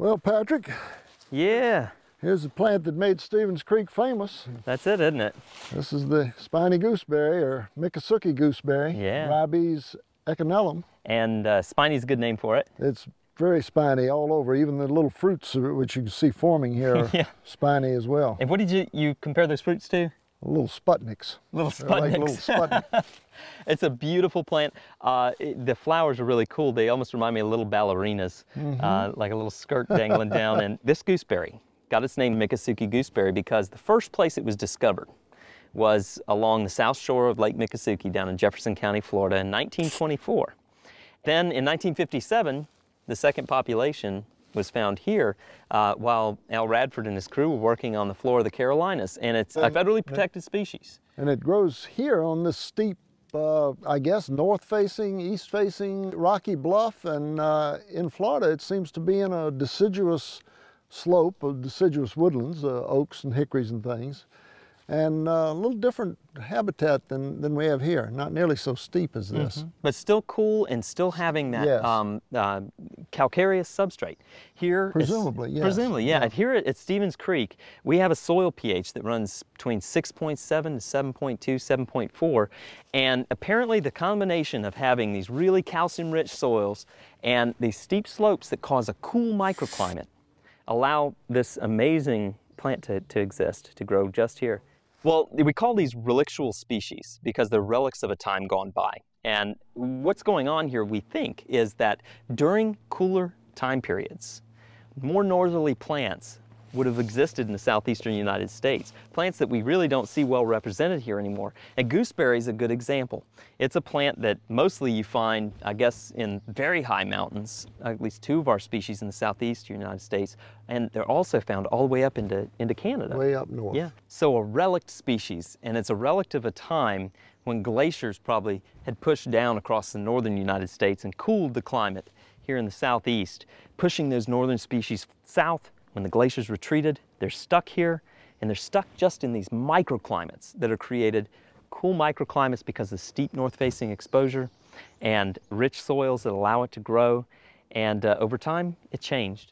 Well, Patrick, Yeah, here's the plant that made Stevens Creek famous. that's it, isn't it? This is the spiny gooseberry, or Miccosukee gooseberry, Yeah. Ribes echinellum. And Spiny's a good name for it. It's very spiny all over. Even the little fruits, which you can see forming here, are Yeah. spiny as well. And what did you compare those fruits to? Little Sputniks. Little They're like little Sputniks. Sputnik. It's a beautiful plant. The flowers are really cool. They almost remind me of little ballerinas, like a little skirt dangling down. And this gooseberry got its name Miccosukee gooseberry because the first place it was discovered was along the south shore of Lake Miccosukee down in Jefferson County, Florida in 1924. Then in 1957, the second population was found here while Al Radford and his crew were working on the floor of the Carolinas, and it's a federally protected species. And it grows here on this steep, I guess, north-facing, east-facing rocky bluff. And in Florida, it seems to be in a deciduous slope of deciduous woodlands, oaks and hickories and things. And a little different habitat than we have here. Not nearly so steep as this. But still cool and still having that Yes. calcareous substrate. Here, Presumably, yes. Presumably, yeah. And here at Stevens Creek, we have a soil pH that runs between 6.7 to 7.2, 7.4. And apparently the combination of having these really calcium-rich soils and these steep slopes that cause a cool microclimate allow this amazing plant to exist, to grow just here. Well, we call these relictual species because they're relics of a time gone by. And what's going on here, we think, is that during cooler time periods, more northerly plants would have existed in the southeastern United States. Plants that we really don't see well represented here anymore. And gooseberry is a good example. It's a plant that mostly you find, I guess, in very high mountains, at least two of our species in the southeastern United States, and they're also found all the way up into Canada. Way up north. Yeah, so a relict species, and it's a relict of a time when glaciers probably had pushed down across the northern United States and cooled the climate here in the southeast, pushing those northern species south. When the glaciers retreated, they're stuck here, and they're stuck just in these microclimates that are created, cool microclimates because of steep north-facing exposure and rich soils that allow it to grow. And over time, it changed.